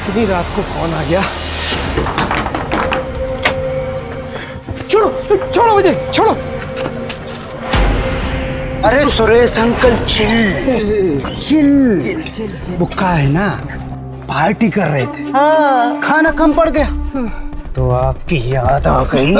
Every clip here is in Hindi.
इतनी रात को कौन आ गया? छोड़ो छोड़ो मुझे, छोड़ो। अरे सुरेश अंकल चिल चिल। बुक्का है ना, पार्टी कर रहे थे। हाँ। खाना कम पड़ गया तो आपकी याद आ गई।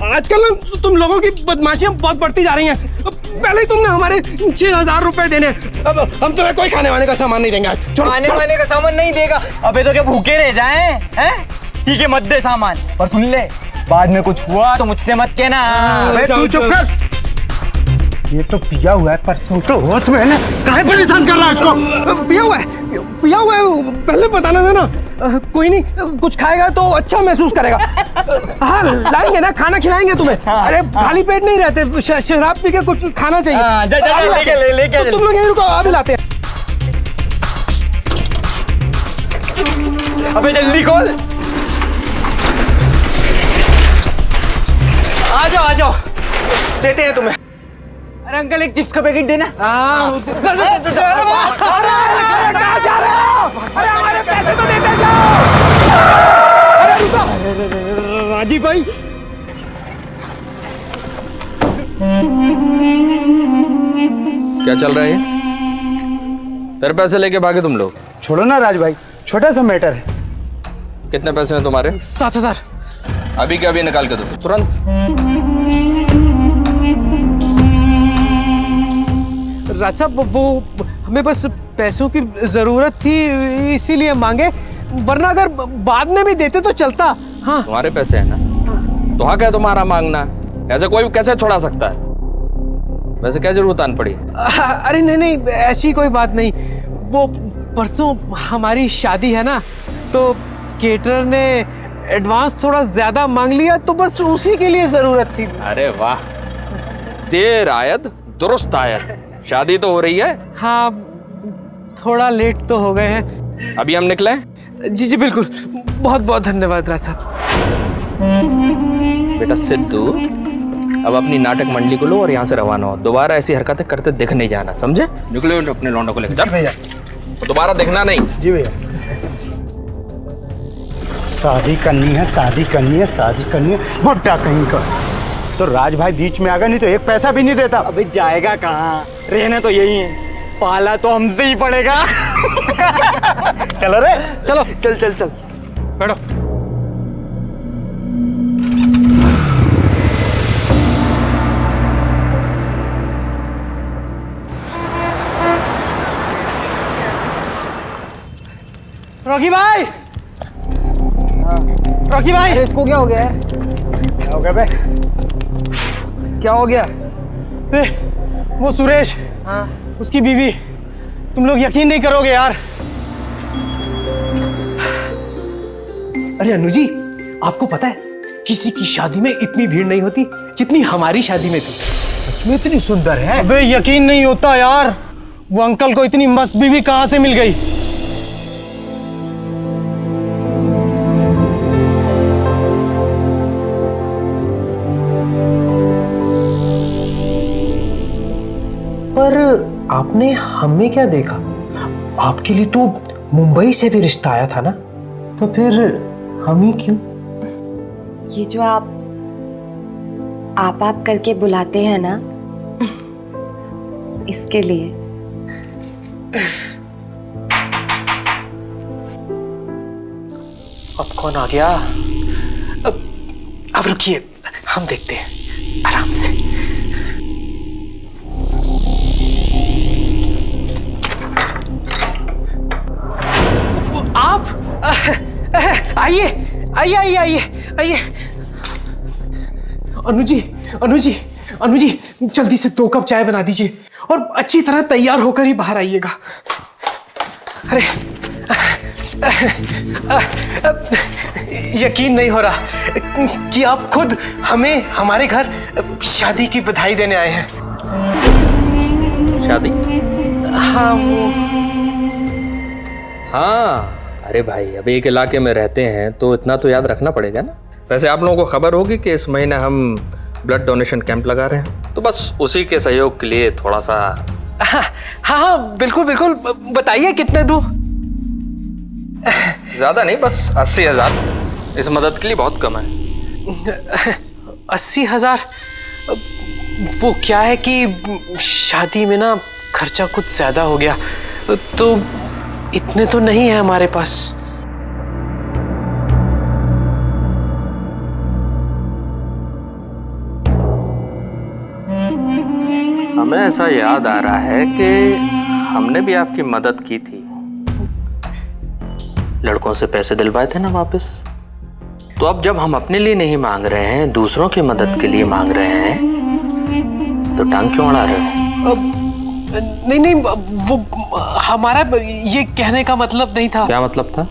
आजकल ना तुम लोगों की बदमाशियां बहुत बढ़ती जा रही हैं। पहले ही तुमने हमारे 6,000 रुपए देने, अब हम तुम्हें कोई खाने वाने का सामान नहीं देंगे। खाने वाने का सामान नहीं देगा? अबे तो क्या भूखे रह जाएं? हैं? ठीक है मत दे सामान, पर सुन ले, बाद में कुछ हुआ तो मुझसे मत कहना। अबे तू चुप कर। ये तो पिया हुआ है, पर तू तो होश में है ना, काहे परेशान कर रहा है इसको? पिया हुआ है, पिया हुआ है, पहले बताना था ना। कोई नहीं, कुछ खाएगा तो अच्छा महसूस करेगा। हाँ लाएंगे ना, खाना खिलाएंगे तुम्हें। अरे खाली पेट नहीं रहते, शराब पी के कुछ खाना चाहिए। लेके तुम लोग यहीं रुको, अभी लाते हैं। अबे जल्दी खोल। आ जाओ, देते हैं तुम्हें। अरे अंकल एक चिप्स का पैकेट देना। कहाँ जा रहे हो? अरे हमारे पैसे तो देते जाओ। अरे रुको राजीव भाई। क्या चल रहा है? तेरे पैसे लेके भागे तुम लोग? छोड़ो ना राज भाई, छोटा सा मैटर है। कितने पैसे हैं तुम्हारे? 7,000। अभी के अभी निकाल के दो तुरंत। राज साहब वो हमें बस पैसों की जरूरत थी, इसीलिए मांगे, वरना अगर बाद में भी देते तो चलता। हाँ तुम्हारे पैसे हैं ना, तो हक है तुम्हारा मांगना। ऐसे कोई कैसे छोड़ा सकता है? वैसे क्या जरूरत आन पड़ी? अरे नहीं, ऐसी कोई बात नहीं। वो परसों हमारी शादी है ना, तो केटरर ने एडवांस थोड़ा ज्यादा मांग लिया, तो बस उसी के लिए जरूरत थी। अरे वाह, देर आयत दुरुस्त आयत। शादी तो हो रही है? हाँ थोड़ा लेट तो हो गए हैं। अभी हम निकले? जी बिल्कुल, बहुत बहुत धन्यवाद राज साहब। बेटा सिद्धू, अब अपनी नाटक मंडली को लो और यहाँ से रवाना हो। दोबारा ऐसी हरकतें करते दिख नहीं जाना, समझे? निकलो अपने लौंडों को लेकर। चल भैया, दोबारा दिखना नहीं। जी भैया। शादी करनी है, शादी करनी है, शादी करनी है, बुड्ढा कहीं का। तो राज भाई बीच में आ गया, नहीं तो एक पैसा भी नहीं देता। अबे जाएगा कहाँ, रहना तो यही है, पाला तो हमसे ही पड़ेगा। चलो रे, चलो चल बैठो। रॉकी भाई, रॉकी भाई। अरे इसको क्या हो गया है? क्या हो गया बे? क्या हो गया? वो सुरेश, हाँ उसकी बीवी, तुम लोग यकीन नहीं करोगे यार। अरे अनु जी, आपको पता है किसी की शादी में इतनी भीड़ नहीं होती जितनी हमारी शादी में थी। सच में इतनी सुंदर है? अबे यकीन नहीं होता यार, वो अंकल को इतनी मस्त बीवी कहां से मिल गई। पर आपने हमें क्या देखा? आपके लिए तो मुंबई से भी रिश्ता आया था ना, तो फिर हम ही क्यों? ये जो आप करके बुलाते हैं ना, इसके लिए। अब कौन आ गया? अब रुकिए, हम देखते हैं आराम से। आप आइए आइए आइए आइए आइए। अनु जी जल्दी से 2 कप चाय बना दीजिए और अच्छी तरह तैयार होकर ही बाहर आइएगा। अरे यकीन नहीं हो रहा कि आप खुद हमें हमारे घर शादी की बधाई देने आए हैं। शादी? हाँ वो, हाँ अरे भाई, अब एक इलाके में रहते हैं तो इतना तो याद रखना पड़ेगा ना। वैसे आप लोगों को खबर होगी कि इस महीने हम ब्लड डोनेशन कैंप लगा रहे हैं, तो बस उसी के सहयोग के लिए थोड़ा सा। हाँ बिल्कुल बिल्कुल, बताइए कितने दूं? ज्यादा नहीं, बस 80,000 इस मदद के लिए बहुत कम है। 80,000? वो क्या है कि शादी में ना खर्चा कुछ ज्यादा हो गया, तो इतने तो नहीं है हमारे पास। हमें ऐसा याद आ रहा है कि हमने भी आपकी मदद की थी, लड़कों से पैसे दिलवाए थे ना वापस। तो अब जब हम अपने लिए नहीं मांग रहे हैं, दूसरों की मदद के लिए मांग रहे हैं, तो टांग क्यों अड़ा रहे हो? नहीं, वो हमारा ये कहने का मतलब नहीं था। क्या मतलब था?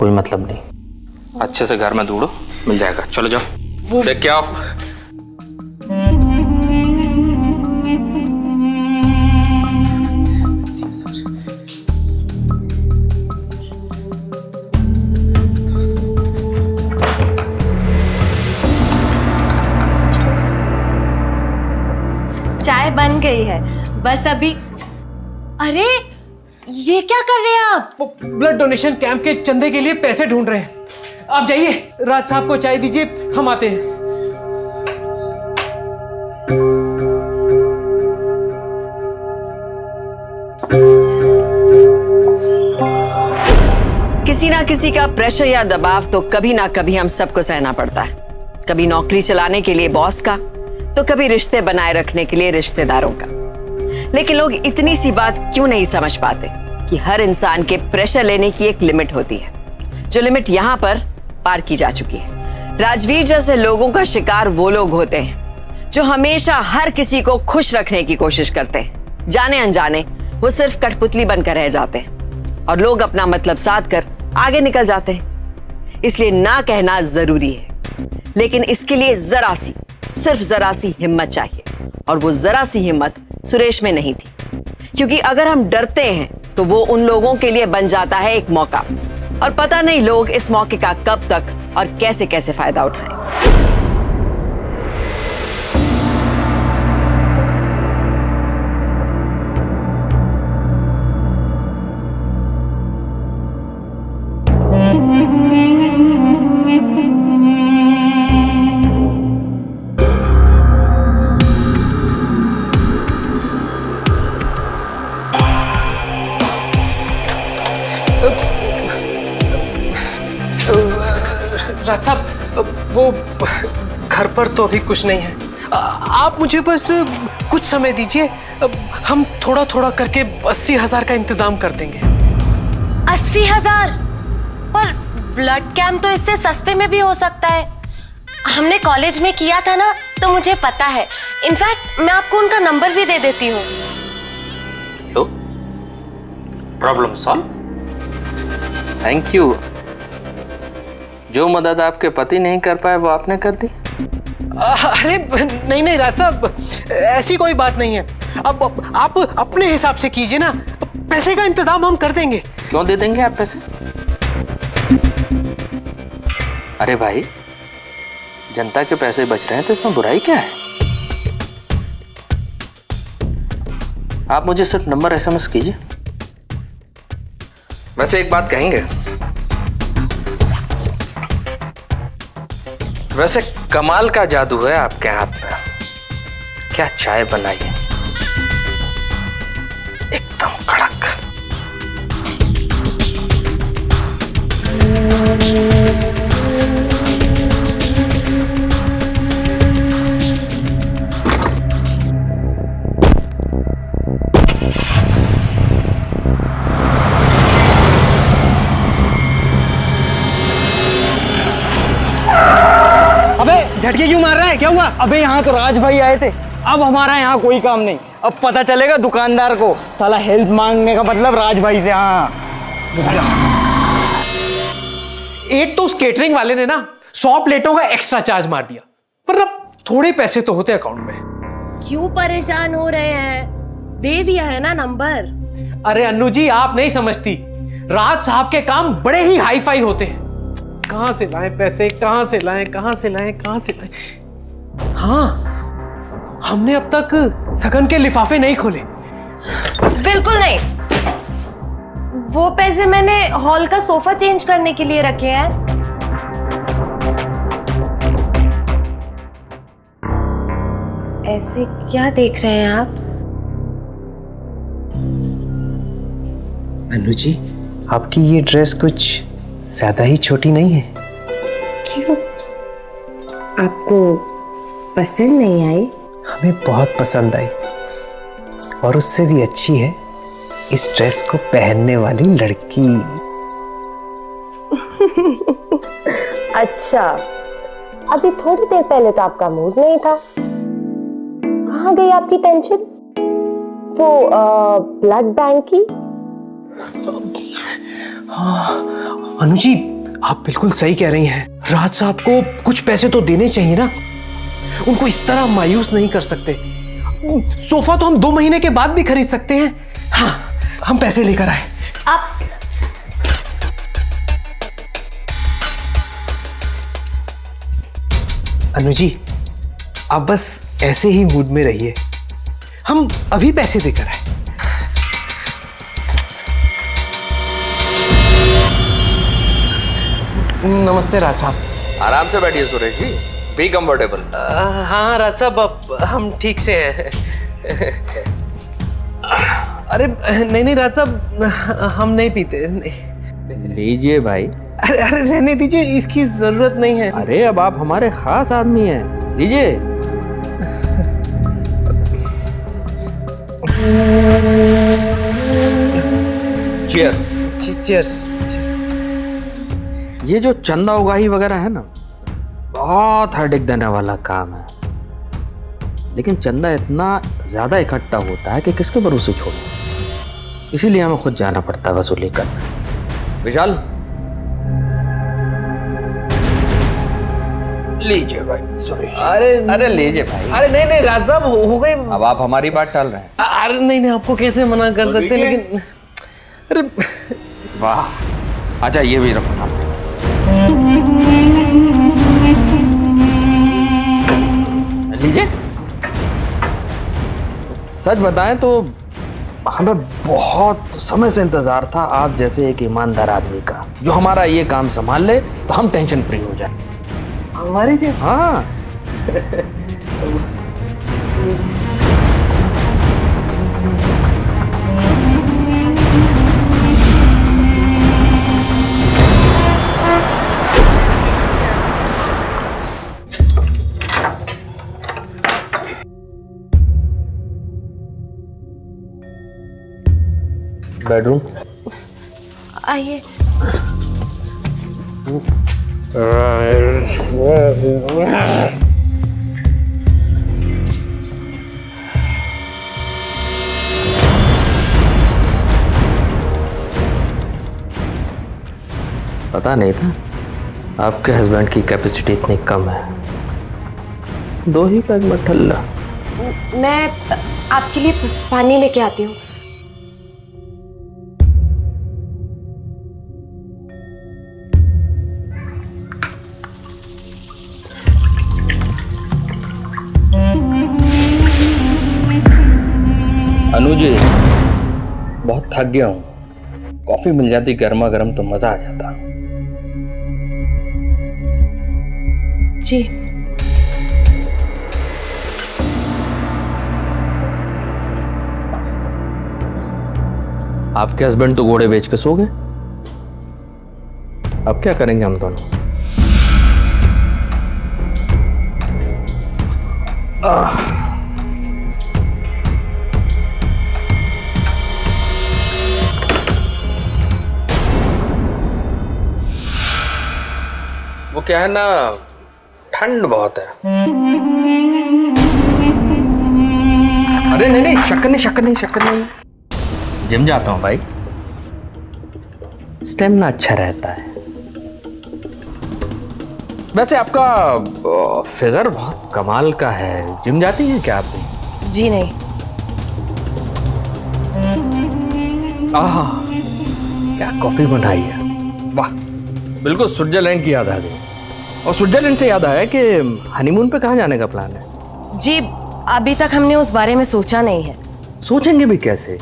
कोई मतलब नहीं। अच्छे से घर में ढूंढो, मिल जाएगा। चलो जाओ, देख के आओ। चाय बन गई है, बस अभी। अरे ये क्या कर रहे हैं आप? ब्लड डोनेशन कैंप के चंदे के लिए पैसे ढूंढ रहे हैं। आप जाइए, राज साहब को चाय दीजिए, हम आते हैं। किसी ना किसी का प्रेशर या दबाव तो कभी ना कभी हम सबको सहना पड़ता है। कभी नौकरी चलाने के लिए बॉस का, तो कभी रिश्ते बनाए रखने के लिए रिश्तेदारों का। लेकिन लोग इतनी सी बात क्यों नहीं समझ पाते कि हर इंसान के प्रेशर लेने की एक लिमिट होती है, जो लिमिट यहाँ पर पार की जा चुकी है। राजवीर जैसे लोगों का शिकार वो लोग होते हैं जो हमेशा हर किसी को खुश रखने की कोशिश करते हैं। जाने अनजाने वो सिर्फ कठपुतली बनकर रह जाते हैं और लोग अपना मतलब साध कर आगे निकल जाते हैं। इसलिए ना कहना जरूरी है, लेकिन इसके लिए सिर्फ जरा सी हिम्मत चाहिए, और वो जरा सी हिम्मत सुरेश में नहीं थी। क्योंकि अगर हम डरते हैं तो वो उन लोगों के लिए बन जाता है एक मौका, और पता नहीं लोग इस मौके का कब तक और कैसे कैसे फायदा उठाएं। राज साहब, वो घर पर तो अभी कुछ नहीं है। आप मुझे बस कुछ समय दीजिए, हम थोड़ा थोड़ा करके 80,000 का इंतजाम कर देंगे। 80,000? पर ब्लड कैंप तो इससे सस्ते में भी हो सकता है। हमने कॉलेज में किया था ना, तो मुझे पता है। इनफैक्ट मैं आपको उनका नंबर भी दे देती हूँ। तो प्रॉब्लम सॉल्व। Thank you. जो मदद आपके पति नहीं कर पाए वो आपने कर दी। अरे नहीं राज साहब, ऐसी कोई बात नहीं है। अब आप अपने हिसाब से कीजिए ना, पैसे का इंतजाम हम कर देंगे। क्यों दे देंगे आप पैसे? अरे भाई, जनता के पैसे बच रहे हैं तो इसमें बुराई क्या है? आप मुझे सिर्फ नंबर SMS कीजिए। वैसे एक बात कहेंगे, वैसे कमाल का जादू है आपके हाथ में। क्या चाय बनाई है, एकदम कड़क। झटके क्यों मार रहा है? क्या हुआ? अबे यहाँ तो राज भाई आए थे, अब हमारा यहाँ कोई काम नहीं। अब पता चलेगा दुकानदार को, साला हेल्प मांगने का मतलब राज भाई से। हाँ, एक तो उस केटरिंग वाले ने ना 100 प्लेटों का एक्स्ट्रा चार्ज मार दिया, पर अब थोड़े पैसे तो होते अकाउंट में। क्यों परेशान हो रहे हैं? दे दिया है ना नंबर। अरे अन्नू जी, आप नहीं समझती, राज साहब के काम बड़े ही हाई फाई होते हैं। कहां से लाएं पैसे, कहां से लाएं? हाँ, हमने अब तक सगन के लिफाफे नहीं खोले। बिल्कुल नहीं। वो पैसे मैंने हॉल का सोफा चेंज करने के लिए रखे हैं। ऐसे क्या देख रहे हैं आप? अनु जी, आपकी ये ड्रेस कुछ ज्यादा ही छोटी नहीं है? क्यों? आपको पसंद नहीं आई? हमें बहुत पसंद आई, और उससे भी अच्छी है इस ड्रेस को पहनने वाली लड़की। अच्छा, अभी थोड़ी देर पहले तो आपका मूड नहीं था। कहाँ गई आपकी टेंशन? वो ब्लड बैंक की? अनु जी, आप बिल्कुल सही कह रही हैं। राज साहब को कुछ पैसे तो देने चाहिए ना, उनको इस तरह मायूस नहीं कर सकते। सोफा तो हम 2 महीने के बाद भी खरीद सकते हैं। हाँ, हम पैसे लेकर आए। आप अनु जी, आप बस ऐसे ही मूड में रहिए, हम अभी पैसे देकर आए। नमस्ते राज साहब। आराम से बैठिए सुरेश जी, बी कंफर्टेबल। हाँ राज साहब, अब हम ठीक से हैं। अरे नहीं राज साहब, हम नहीं पीते नहीं। लीजिए भाई। अरे अरे रहने दीजिए, इसकी जरूरत नहीं है। अरे अब आप हमारे खास आदमी हैं, लीजिए। चीयर्स। ये जो चंदा उगाही वगैरह है ना, बहुत हेडेक देने वाला काम है। लेकिन चंदा इतना ज्यादा इकट्ठा होता है कि किसके भरोसे छोड़ो, इसीलिए हमें खुद जाना पड़ता है वसूली करने। विशाल, लीजिए भाई। सुरेश, अरे लीजिए भाई। अरे नहीं राज साहब, हो गई। अब आप हमारी बात टाल रहे हैं। अरे नहीं, आपको कैसे मना कर सकते हैं, लेकिन अरे वाह। अच्छा, ये भी रखो आप। लीजिए। सच बताएं तो हमें बहुत समय से इंतजार था आप जैसे एक ईमानदार आदमी का, जो हमारा ये काम संभाल ले तो हम टेंशन फ्री हो जाए। हमारे जैसे? हाँ। बेडरूम आइए। पता नहीं था आपके हस्बैंड की कैपेसिटी इतनी कम है। 2 ही पैक में ठल्ला। मैं आपके लिए पानी लेके आती हूँ। अनु जी, बहुत थक गया हूँ, कॉफी मिल जाती गर्मा गर्म तो मजा आ जाता। जी। आपके हस्बैंड तो घोड़े बेच के सो गए, अब क्या करेंगे हम दोनों? वो क्या है ना, ठंड बहुत है। अरे नहीं, शक्कर नहीं। जिम जाता हूँ भाई, स्टेमिना अच्छा रहता है। वैसे आपका फिगर बहुत कमाल का है, जिम जाती है क्या आपने? जी नहीं। आहा, क्या कॉफी बनाई है, वाह, बिल्कुल स्विट्जरलैंड की याद आ गई। और स्विट्जरलैंड से याद आया कि हनीमून पे कहाँ जाने का प्लान है? जी, अभी तक हमने उस बारे में सोचा नहीं है। सोचेंगे भी कैसे?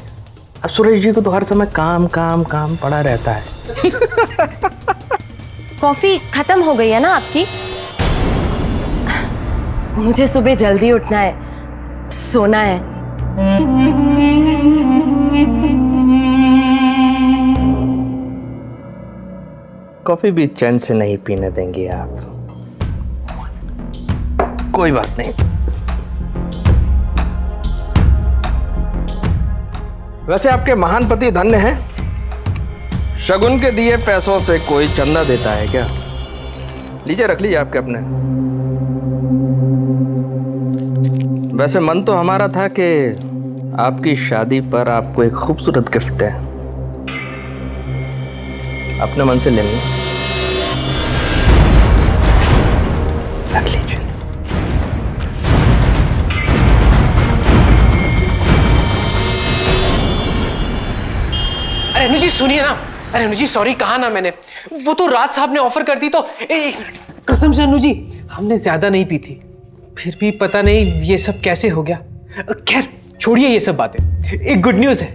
अब सुरेश जी को तो हर समय काम काम काम पड़ा रहता है। कॉफी खत्म हो गई है ना आपकी? मुझे सुबह जल्दी उठना है, सोना है। कॉफी भी चैन से नहीं पीने देंगे आप। कोई बात नहीं। वैसे आपके महान पति धन्य हैं। शगुन के दिए पैसों से कोई चंदा देता है क्या? लीजिए, रख लीजिए आपके अपने। वैसे मन तो हमारा था कि आपकी शादी पर आपको एक खूबसूरत गिफ्ट दें। अपने मन से लेंगे। रख लीजिए। अरे अनुजी सुनिए ना। अरे अनुजी सॉरी, कहा ना मैंने, वो तो राज साहब ने ऑफर कर दी तो एक मिनट, कसम से अनुजी हमने ज्यादा नहीं पी थी, फिर भी पता नहीं ये सब कैसे हो गया। खैर छोड़िए ये सब बातें, एक गुड न्यूज है।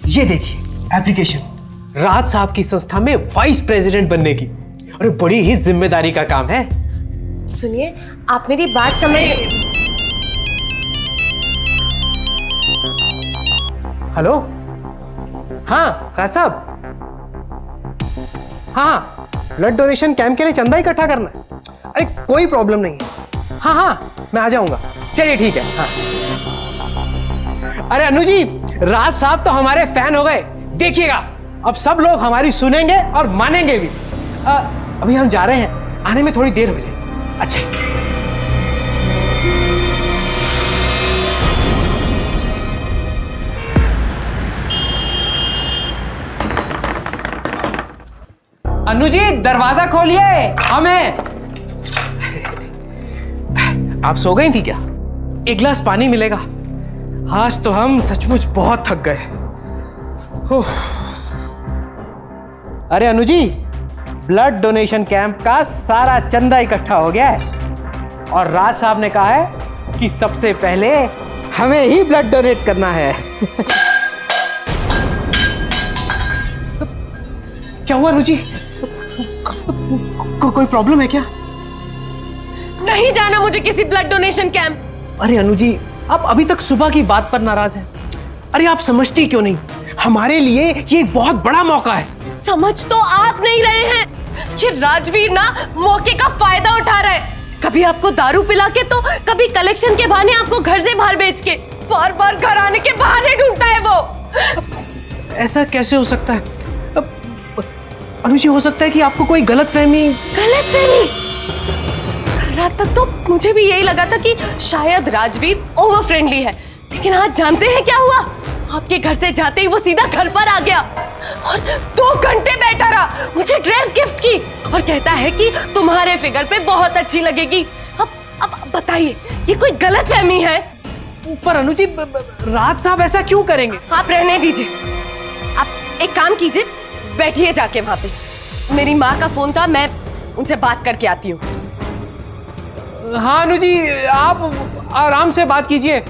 ये देखिए एप्लीकेशन, राज साहब की संस्था में वाइस प्रेसिडेंट बनने की। अरे बड़ी ही जिम्मेदारी का काम है। सुनिए, आप मेरी बात समझ। हेलो, हाँ राज साहब, हाँ ब्लड डोनेशन कैंप के लिए चंदा इकट्ठा करना है। अरे कोई प्रॉब्लम नहीं है, हाँ हाँ मैं आ जाऊंगा। चलिए ठीक है। हाँ अरे अनु जी, राज साहब तो हमारे फैन हो गए, देखिएगा अब सब लोग हमारी सुनेंगे और मानेंगे भी। अभी हम जा रहे हैं, आने में थोड़ी देर हो जाएगी। अच्छा अनु जी दरवाजा खोलिए, हमें। आप सो गई थी क्या? एक गिलास पानी मिलेगा? आज तो हम सचमुच बहुत थक गए। अरे Anu ji, blood donation camp का सारा चंदा इकट्ठा हो गया है और राज साहब ने कहा है कि सबसे पहले हमें ही ब्लड डोनेट करना है। क्या हुआ अनु जी? कोई प्रॉब्लम है क्या? नहीं जाना मुझे किसी ब्लड डोनेशन कैंप। अरे अनु जी, आप अभी तक सुबह की बात पर नाराज हैं। अरे आप समझती क्यों नहीं, हमारे लिए ये बहुत बड़ा मौका है। समझ तो आप नहीं रहे हैं, ये राजवीर ना मौके का फायदा उठा रहा है। कभी आपको दारू पिला के तो कभी कलेक्शन के बहाने आपको घर से बाहर बेच के, बार बार घर आने के बहाने ढूंढता है वो। ऐसा कैसे हो सकता है? अनु जी, हो सकता है कि आपको कोई गलतफहमी। गलतफहमी? रात तक तो मुझे भी यही लगा था कि शायद राजवीर ओवर फ्रेंडली है, लेकिन आज जानते हैं क्या हुआ? आपके घर से जाते ही वो सीधा घर पर आ गया और 2 घंटे बैठा रहा, मुझे ड्रेस गिफ्ट की और कहता है कि तुम्हारे फिगर पे बहुत अच्छी लगेगी। अब बताइए, ये कोई गलतफहमी है? पर अनु जी, राज साहब ऐसा क्यों करेंगे? आप रहने दीजिए। आप एक काम कीजिए, बैठिए जाके वहां पे। मेरी माँ का फोन था, मैं उनसे बात करके आती हूँ। हाँ अनु जी, आप आराम से बात कीजिए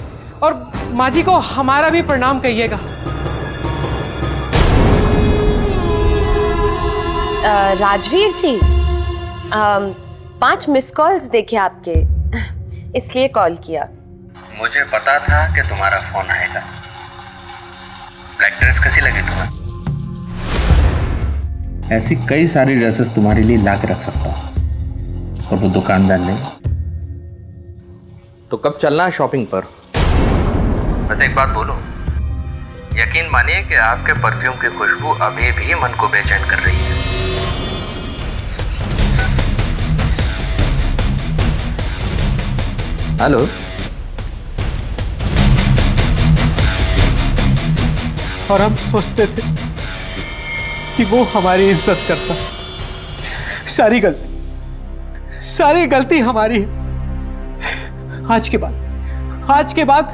और माँ जी को हमारा भी प्रणाम कहिएगा। राजवीर जी, 5 मिस कॉल्स देखे आपके, इसलिए कॉल किया। मुझे पता था कि तुम्हारा फोन आएगा। ब्लैक ड्रेस कैसी लगी तुम्हें? ऐसी कई सारी ड्रेसेस तुम्हारे लिए ला के रख सकता हूँ, और वो दुकानदार नहीं। तो कब चलना है शॉपिंग पर? बस एक बात बोलो, यकीन मानिए कि आपके परफ्यूम की खुशबू अभी भी मन को बेचैन कर रही है। हेलो, और हम सोचते थे कि वो हमारी इज्जत करता। सारी गलती हमारी है। आज के बाद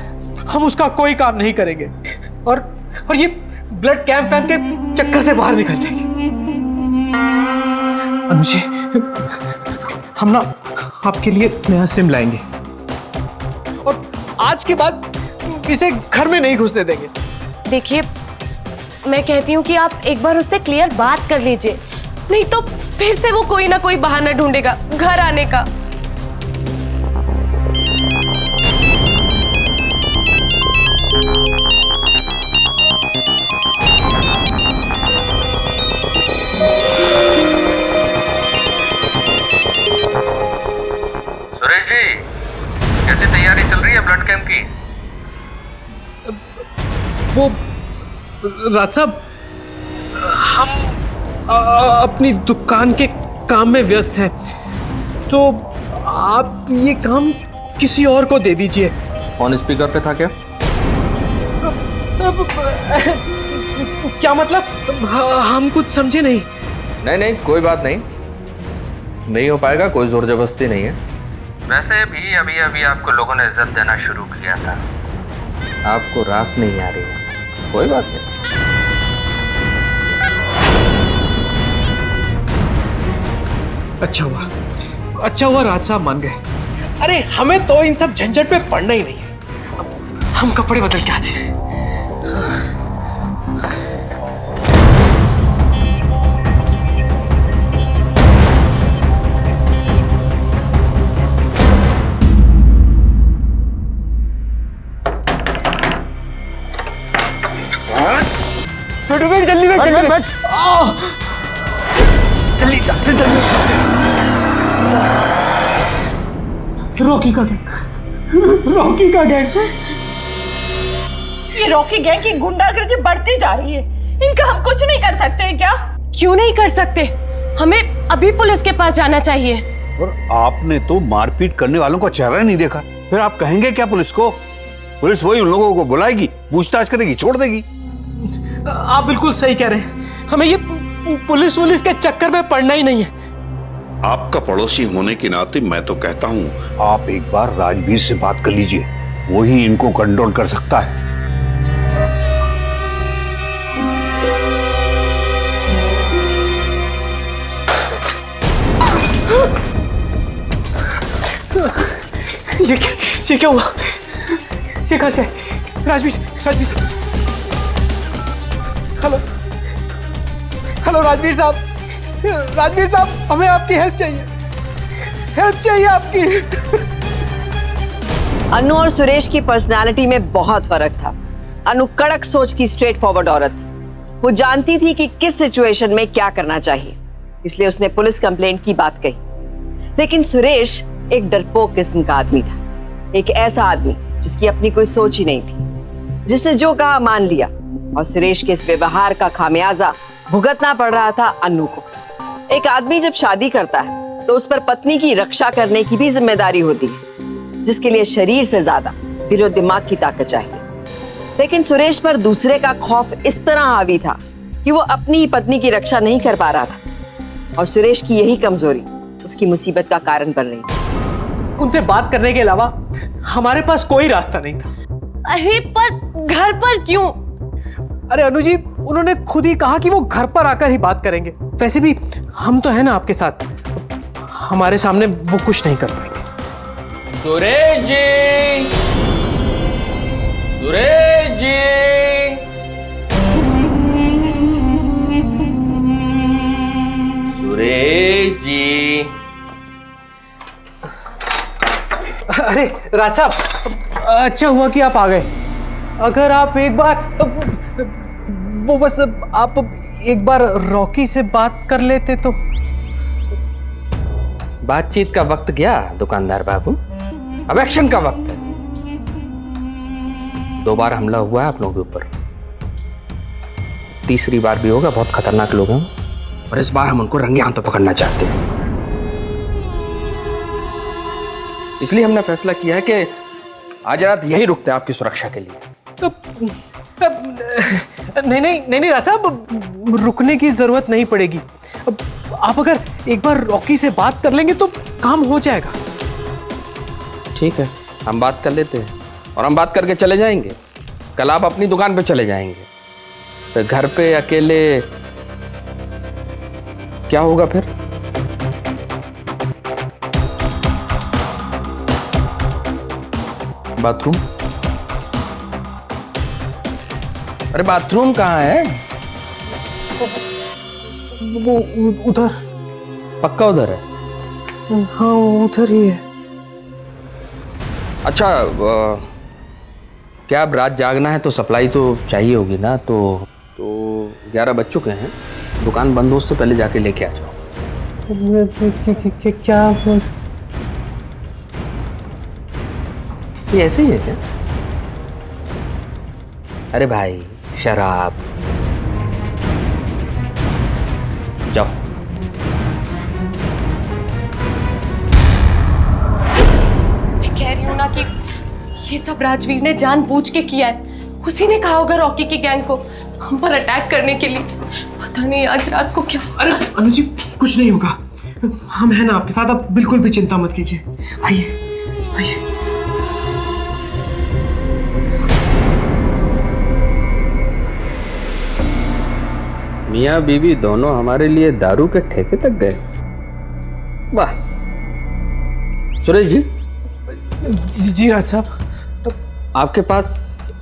हम उसका कोई काम नहीं करेंगे और ये ब्लड कैंप के चक्कर से बाहर निकल जाएंगे। अनुजी, हम ना आपके लिए नया सिम लाएंगे और आज के बाद इसे घर में नहीं घुसने देंगे। देखिए, मैं कहती हूँ कि आप एक बार उससे क्लियर बात कर लीजिए, नहीं तो फिर से वो कोई ना कोई बहाना ढूंढेगा घर आने का। सुरेश जी, कैसी तैयारी चल रही है ब्लड कैंप की? वो राज साहब, हम अपनी दुकान के काम में व्यस्त हैं, तो आप ये काम किसी और को दे दीजिए। ऑन स्पीकर पे था क्या? क्या मतलब? हम कुछ समझे नहीं। नहीं नहीं, कोई बात नहीं, नहीं हो पाएगा, कोई जोर जबरदस्ती नहीं है। वैसे भी अभी अभी आपको लोगों ने इज्जत देना शुरू किया था, आपको रास नहीं आ रही है, कोई बात नहीं। अच्छा हुआ राज साहब मान गए। अरे हमें तो इन सब झंझट पे पड़ना ही नहीं है। अब हम कपड़े बदल के आते हैं। जल्दी बैठ। रॉकी का गैंग। ये रॉकी गैंग की गुंडागर्दी बढ़ती जा रही है, इनका हम कुछ नहीं कर सकते क्या? क्यों नहीं कर सकते? हमें अभी पुलिस के पास जाना चाहिए। और आपने तो मारपीट करने वालों का चेहरा नहीं देखा, फिर आप कहेंगे क्या पुलिस को? पुलिस वही उन लोगों को बुलाएगी, पूछताछ करेगी, छोड़ देगी। आप बिल्कुल सही कह रहे हैं, हमें ये पुलिस के चक्कर में पड़ना ही नहीं है। आपका पड़ोसी होने के नाते मैं तो कहता हूँ आप एक बार राजवीर से बात कर लीजिए, वही इनको कंट्रोल कर सकता है। ये क्या हुआ? ये कहाँ से? राजवीर साहब, हेलो राजवीर साहब, हमें आपकी हेल्प चाहिए आपकी। अनु और सुरेश की पर्सनालिटी में बहुत फर्क था। अनु कड़क सोच की स्ट्रेट फॉरवर्ड औरत थी। वो जानती थी कि किस सिचुएशन में क्या करना चाहिए, इसलिए उसने पुलिस कंप्लेंट की बात कही। लेकिन सुरेश एक डरपोक किस्म का आदमी था, एक ऐसा आदमी जिसकी अपनी कोई सोच ही नहीं थी, जिसने जो कहा मान लिया। और सुरेश के इस व्यवहार का खामियाजा भुगतना पड़ रहा था अनु को। एक आदमी जब शादी करता है तो उस पर पत्नी की रक्षा करने की भी जिम्मेदारी होती है, जिसके लिए शरीर से ज्यादा दिलो दिमाग की ताकत चाहिए। लेकिन सुरेश पर दूसरे का खौफ इस तरह हावी था कि वो अपनी ही पत्नी की रक्षा नहीं कर पा रहा था, और सुरेश की यही कमजोरी उसकी मुसीबत का कारण बन रही थी। उनसे बात करने के अलावा हमारे पास कोई रास्ता नहीं था। अरे पर घर पर क्यों? अरे अनु जी, उन्होंने खुद ही कहा कि वो घर पर आकर ही बात करेंगे। वैसे भी हम तो है ना आपके साथ, हमारे सामने वो कुछ नहीं कर पाएंगे। सुरेश जी, सुरेश जी। अरे राज साहब, अच्छा हुआ कि आप आ गए। अगर आप एक बार आप एक बार रॉकी से बात कर लेते तो। बातचीत का वक्त गया दुकानदार बाबू, अब एक्शन का वक्त है। 2 बार हमला हुआ है आप लोगों के ऊपर, तीसरी बार भी होगा। बहुत खतरनाक लोग हैं और इस बार हम उनको रंगे हाथों पकड़ना चाहते हैं। इसलिए हमने फैसला किया है कि आज रात यही रुकते हैं आपकी सुरक्षा के लिए। नहीं राज साहब, रुकने की जरूरत नहीं पड़ेगी। अब आप अगर एक बार रॉकी से बात कर लेंगे तो काम हो जाएगा। ठीक है, हम बात कर लेते हैं और हम बात करके चले जाएंगे। कल आप अपनी दुकान पे चले जाएंगे, तो घर पे अकेले क्या होगा फिर? बाथरूम अरे बाथरूम कहाँ है? वो उधर। पक्का उधर है? हाँ उधर ही है। अच्छा क्या अब रात जागना है तो सप्लाई तो चाहिए होगी ना, तो 11 बज चुके हैं, दुकान बंद हो उससे पहले जाके लेके आ जाओ। क्या बस ये ऐसे ही है क्या? अरे भाई शराब, जाओ। मैं कह रही हूँ ना कि ये सब राजवीर ने जानबूझ के किया है। उसी ने कहा होगा रॉकी की गैंग को हम पर अटैक करने के लिए। पता नहीं आज रात को क्या। अरे अनुजी कुछ नहीं होगा, हम हैं ना आपके साथ, आप बिल्कुल भी चिंता मत कीजिए। आइए आइए। मियाँ बीवी दोनों हमारे लिए दारू के ठेके तक गए। वाह। सुरेश जी, जी राज साहब। आपके पास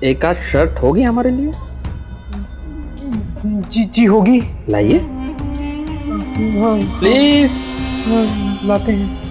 एक आध शर्ट होगी हमारे लिए? जी होगी। लाइए हाँ प्लीज। हाँ लाते हैं।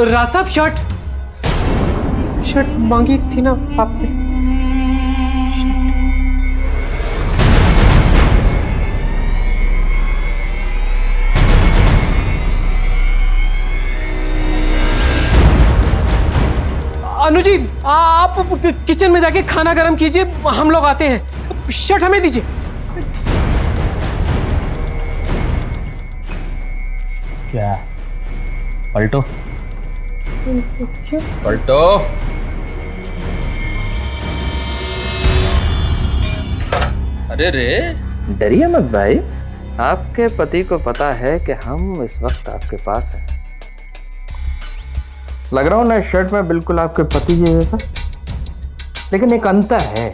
राज साहब शर्ट मांगी थी ना आपने। अनुजी आप किचन में जाके खाना गरम कीजिए, हम लोग आते हैं। शर्ट हमें दीजिए। क्या? पलटो पलटो। अरे रे, डरिए मत भाई, आपके पति को पता है कि हम इस वक्त आपके पास हैं। लग रहा हूं ना इस शर्ट में बिल्कुल आपके पति जी जैसा, लेकिन एक अंतर है,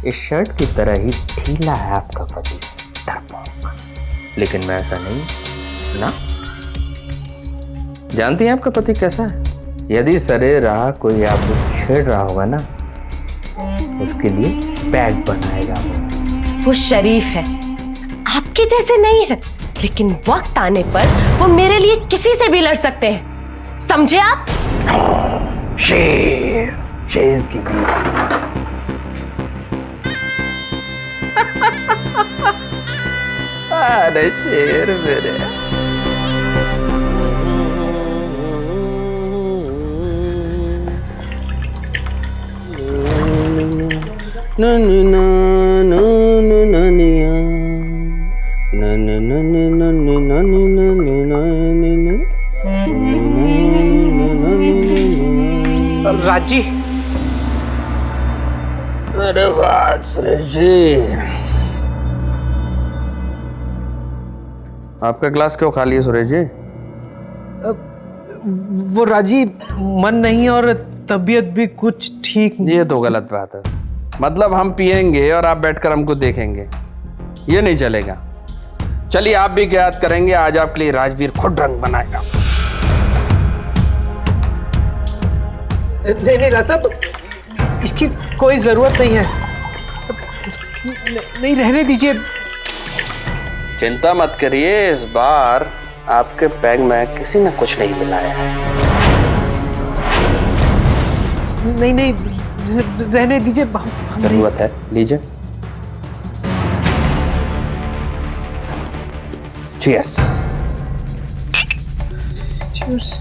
इस शर्ट की तरह ही ढीला है आपका पति, डरपोक। लेकिन मैं ऐसा नहीं ना। जानती हैं आपका पति कैसा है? यदि सरे रहा कोई आपको छेड़ रहा होगा ना, उसके लिए पैड बनाएगा वो शरीफ है, आपके जैसे नहीं है, लेकिन वक्त आने पर वो मेरे लिए किसी से भी लड़ सकते हैं, समझे आप? शेर, शेर की अरे शेर मेरे। राजी। अरे वाह सुरेश जी, आपका ग्लास क्यों खाली है सुरेश जी? वो राजी मन नहीं और तबीयत भी कुछ ठीक नहीं। ये तो गलत बात है। मतलब हम पिएंगे और आप बैठकर हमको देखेंगे, ये नहीं चलेगा। चलिए आप भी क्या याद करेंगे, आज आपके लिए राजवीर खुद रंग बनाएगा। नहीं राज साहब, इसकी कोई जरूरत नहीं है। नहीं रहने दीजिए। चिंता मत करिए, इस बार आपके बैग में किसी ने कुछ नहीं मिलाया है। नहीं रहने दीजिए। जरूरत है, लीजिए। चीयर्स। चीयर्स।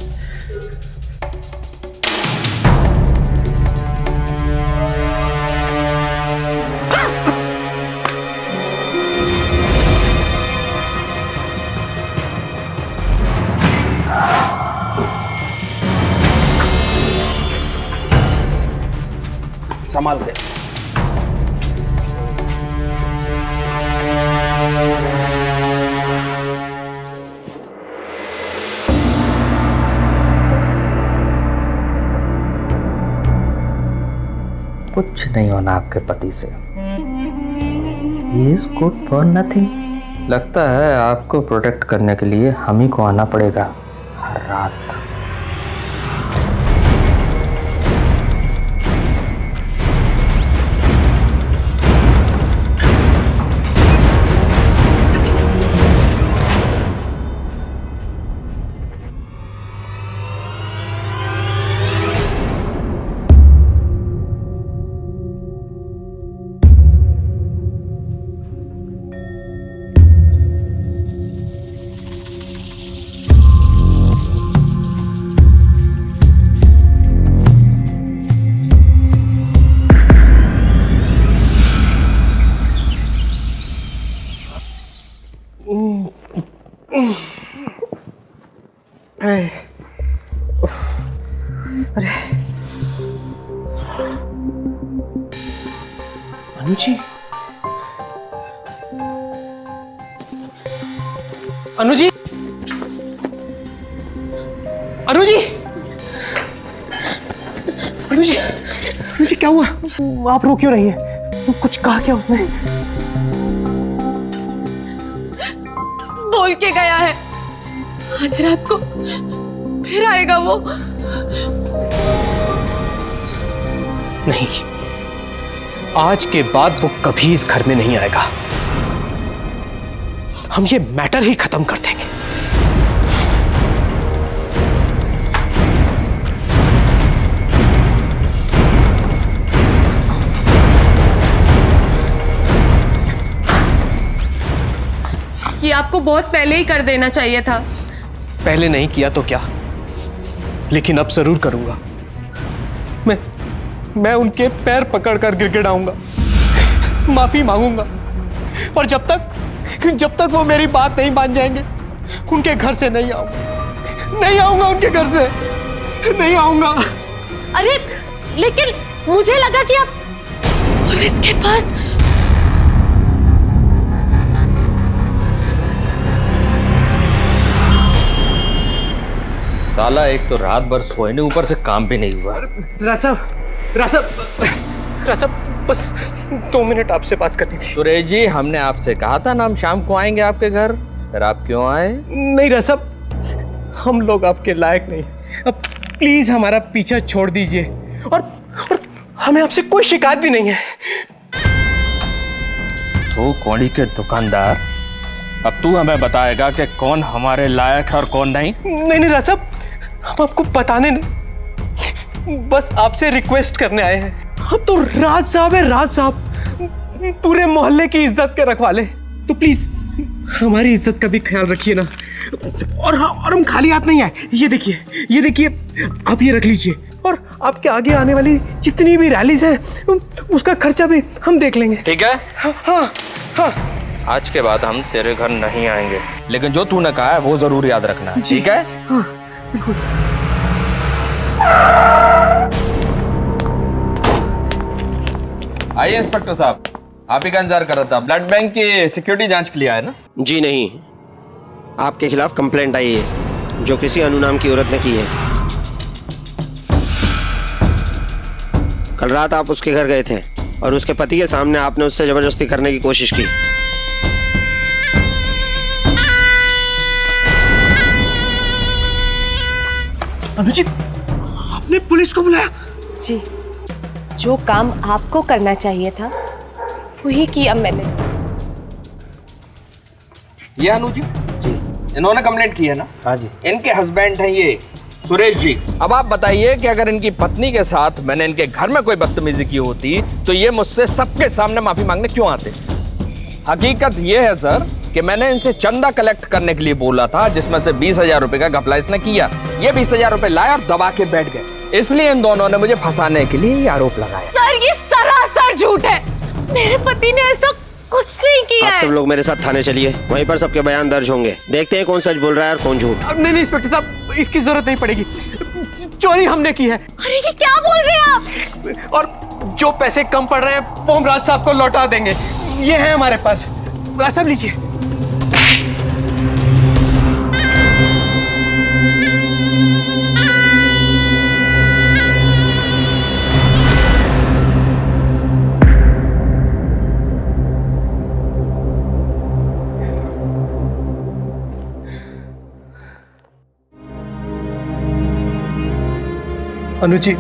संभाल के। कुछ नहीं होना आपके पति से। He is good for nothing. लगता है आपको प्रोटेक्ट करने के लिए हम ही को आना पड़ेगा हर रात। अनुजी, अनुजी, अनुजी, अनुजी, अनुजी क्या हुआ? आप रो क्यों रही हैं? कुछ कहा क्या उसने? बोल के गया है आज रात को फिर आएगा वो। नहीं, आज के बाद वो कभी इस घर में नहीं आएगा। हम ये मैटर ही खत्म कर देंगे। ये आपको बहुत पहले ही कर देना चाहिए था। पहले नहीं किया तो क्या, लेकिन अब जरूर करूंगा। मैं उनके पैर पकड़कर गिड़गिड़ाऊंगा, माफी मांगूंगा। और जब तक वो मेरी बात नहीं मान जाएंगे, उनके घर से नहीं आऊंगा, उनके घर से नहीं आऊंगा। अरे लेकिन मुझे लगा कि आप पुलिस के पास। साला एक तो रात भर सोए नहीं, ऊपर से काम भी नहीं हुआ। रासब, बस 2 मिनट आपसे बात करनी थी। सुरेश जी, हमने आपसे कहा था ना हम शाम को आएंगे आपके घर, फिर आप क्यों आए? नहीं रासब, हम लोग आपके लायक नहीं। अब प्लीज हमारा पीछा छोड़ दीजिए। और हमें आपसे कोई शिकायत भी नहीं है। तो कौड़ी के दुकानदार, अब तू हमें बताएगा कि कौन हमारे लायक है और कौन नहीं? नहीं रासब, हम आपको बताने नहीं, बस आपसे रिक्वेस्ट करने आए हैं। हाँ तो राज साहब है, राज साहब पूरे मोहल्ले की इज्जत के रखवाले, तो प्लीज हमारी इज्जत का भी ख्याल रखिए ना। और हम खाली हाथ नहीं आए। ये देखिए आप ये रख लीजिए, और आपके आगे आने वाली जितनी भी रैलीज हैं उसका खर्चा भी हम देख लेंगे। ठीक है? हाँ। आज के बाद हम तेरे घर नहीं आएंगे, लेकिन जो तूने कहा है वो जरूर याद रखना है, ठीक है? हाँ बिल्कुल। आइए इंस्पेक्टर साहब, आप ही का इंतजार कर रहा था। ब्लड बैंक की सिक्योरिटी जांच के लिए आए ना? जी नहीं, आपके खिलाफ कंप्लेंट आई है जो किसी अनुनाम की औरत ने की है। कल रात आप उसके घर गए थे और उसके पति के सामने आपने उससे जबरदस्ती करने की कोशिश की। अनुजी, आपने पुलिस को बुलाया? जी, जो काम आपको करना चाहिए था वही किया मैंने। ये अनु जी, इन्होंने कंप्लेंट की है ना? हाँ जी। इनके हस्बैंड हैं ये सुरेश जी। अब आप बताइए कि अगर इनकी पत्नी के साथ मैंने इनके घर में कोई बदतमीजी की होती तो ये मुझसे सबके सामने माफी मांगने क्यों आते? हकीकत ये है सर कि मैंने इनसे चंदा कलेक्ट करने के लिए बोला था, जिसमें से 20,000 रुपए का घपला इसने किया। ये 20,000 रुपए लाए और दबा के बैठ गए, इसलिए इन दोनों ने मुझे फंसाने के लिए ये आरोप लगाया। सर ये सरासर झूठ है, मेरे पति ने ऐसा कुछ नहीं किया आप सब लोग मेरे साथ थाने चलिए, वहीं पर सबके बयान दर्ज होंगे। देखते हैं कौन सच बोल रहा है और कौन झूठ। नहीं इंस्पेक्टर साहब, इसकी जरूरत नहीं पड़ेगी। चोरी हमने की है। अरे ये क्या बोल रहे हैं आप? और जो पैसे कम पड़ रहे हैं वो हम राज साहब को लौटा देंगे। ये है हमारे पास, राज साहब लीजिए। अनु जी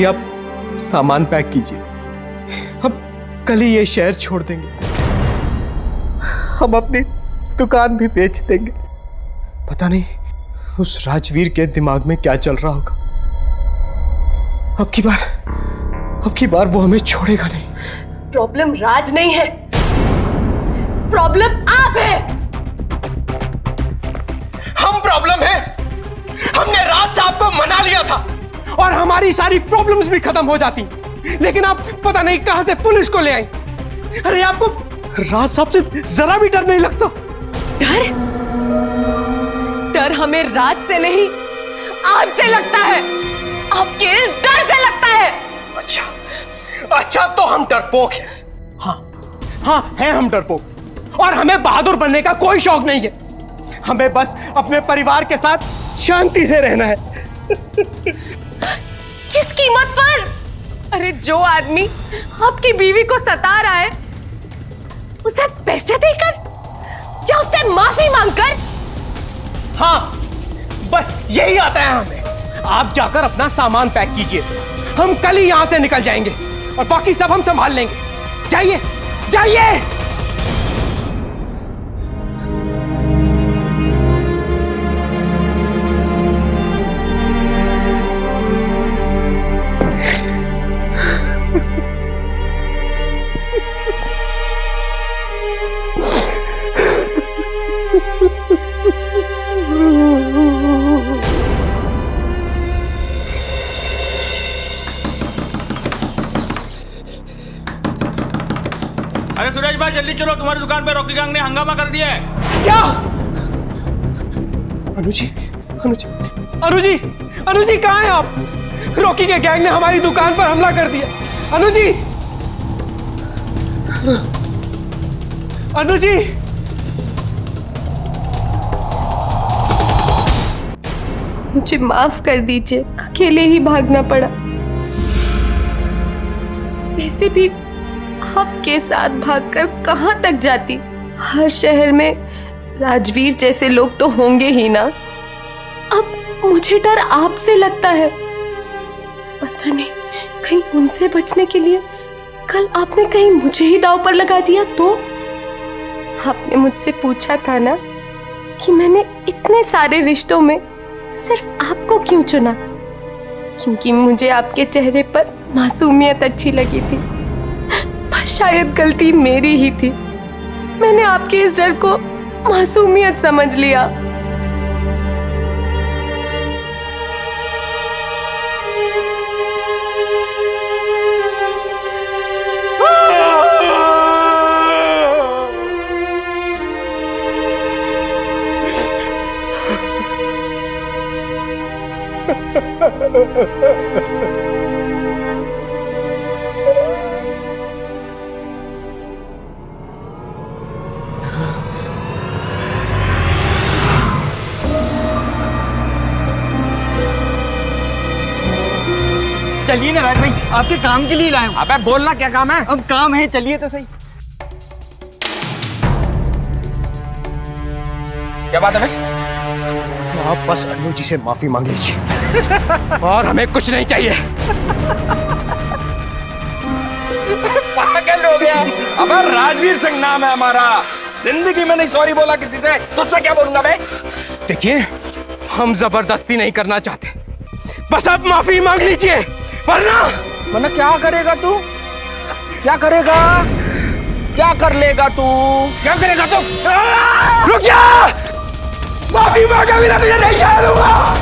आप सामान पैक कीजिए, हम कल ही ये शहर छोड़ देंगे, हम अपनी दुकान भी बेच देंगे। पता नहीं उस राजवीर के दिमाग में क्या चल रहा होगा। अब की बार वो हमें छोड़ेगा नहीं। प्रॉब्लम राज नहीं है, प्रॉब्लम आप है। हम प्रॉब्लम है। हमने राज साहब को मना लिया था और हमारी सारी प्रॉब्लम्स भी खत्म हो जाती, लेकिन आप पता नहीं कहां से पुलिस को ले आई। अरे आपको राज साहब से जरा भी डर नहीं लगता? डर हमें राज से नहीं, आज से लगता है, आपके इस डर से लगता है। अच्छा तो हम डरपोक हैं। हाँ हैं हम डरपोक, और हमें बहादुर बनने का कोई शौक नहीं है। हमें बस अपने परिवार के साथ शांति से रहना है। किस कीमत पर? अरे जो आदमी आपकी बीवी को सता रहा है, उसे पैसे देकर या उससे माफी मांगकर? हाँ, बस यही आता है हमें। आप जाकर अपना सामान पैक कीजिए, हम कल ही यहां से निकल जाएंगे और बाकी सब हम संभाल लेंगे। जाइए जाइए। अरे सुरेश भाई जल्दी चलो, तुम्हारी दुकान पे रॉकी गैंग ने हंगामा कर दिया है। क्या? अनु जी कहाँ हैं आप? रॉकी के गैंग ने हमारी दुकान पर हमला कर दिया। अनु जी मुझे माफ कर दीजिए, अकेले ही भागना पड़ा। वैसे भी आपके साथ भागकर कहां तक जाती? हर शहर में राजवीर जैसे लोग तो होंगे ही ना। अब मुझे डर आपसे लगता है। पता नहीं कहीं उनसे बचने के लिए कल आपने कहीं मुझे ही दांव पर लगा दिया तो? आपने मुझसे पूछा था ना कि मैंने इतने सारे रिश्तों में सिर्फ आपको क्यों चुना? क्योंकि मुझे आपके चेहरे पर मासूमियत अच्छी लगी थी। शायद गलती मेरी ही थी, मैंने आपके इस डर को मासूमियत समझ लिया। चलिए ना राज भाई, आपके काम के लिए लाए हूं। अबे बोलना क्या काम है? अब काम है, चलिए तो सही। क्या बात है भाई? आप बस अनु जी से माफी मांग लीजिए और हमें कुछ नहीं चाहिए। पागल हो गया? अबे राजवीर सिंह नाम है हमारा, जिंदगी में नहीं सॉरी बोला किसी से, तुझसे क्या बोलूंगा मैं? देखिए, हम जबरदस्ती नहीं करना चाहते, बस आप माफी मांग लीजिए, वरना क्या करेगा तू? क्या करेगा? क्या कर लेगा तू? क्या करेगा तू? रुक जा! माफी मांगे बिना तुझे नहीं छोड़ूंगा।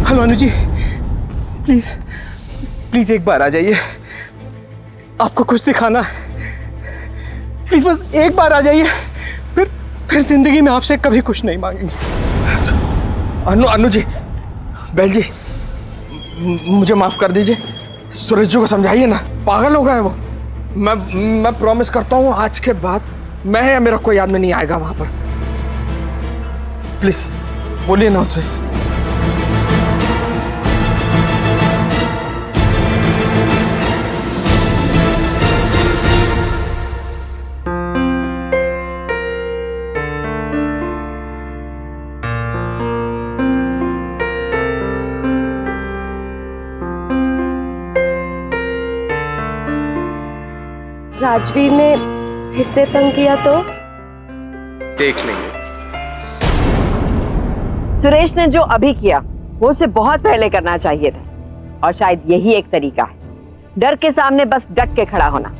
हेलो अनु जी, प्लीज एक बार आ जाइए, आपको कुछ दिखाना है। प्लीज बस एक बार आ जाइए, फिर जिंदगी में आपसे कभी कुछ नहीं मांगेंगे। अनु जी, बैल जी, मुझे माफ कर दीजिए। सूरज जी को समझाइए ना, पागल हो गए वो। मैं प्रॉमिस करता हूँ आज के बाद मैं या मेरा कोई आदमी नहीं आएगा वहां पर। प्लीज बोलिए ना उनसे। राजवीर ने फिर से तंग किया तो? देख लेंगे। सुरेश ने जो अभी किया वो उसे बहुत पहले करना चाहिए था, और शायद यही एक तरीका है, डर के सामने बस डट के खड़ा होना।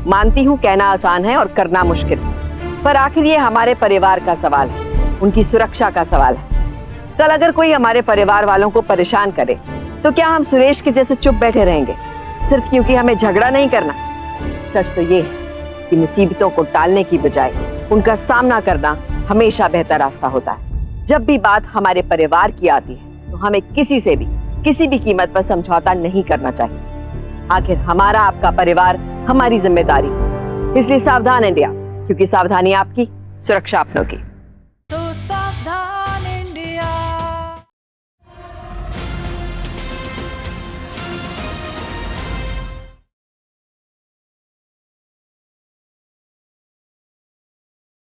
मानती हूँ कहना आसान है और करना मुश्किल, पर आखिर ये हमारे परिवार का सवाल है, उनकी सुरक्षा का सवाल है। कल अगर कोई हमारे परिवार वालों को परेशान करे तो क्या हम सुरेश के जैसे चुप बैठे रहेंगे सिर्फ क्योंकि हमें झगड़ा नहीं करना? सच तो ये है कि मुसीबतों को टालने की बजाय उनका सामना करना हमेशा बेहतर रास्ता होता है। जब भी बात हमारे परिवार की आती है तो हमें किसी से भी किसी भी कीमत पर समझौता नहीं करना चाहिए। आखिर हमारा आपका परिवार हमारी जिम्मेदारी है। इसलिए सावधान इंडिया, क्योंकि सावधानी आपकी, सुरक्षा अपनों की। तो सावधान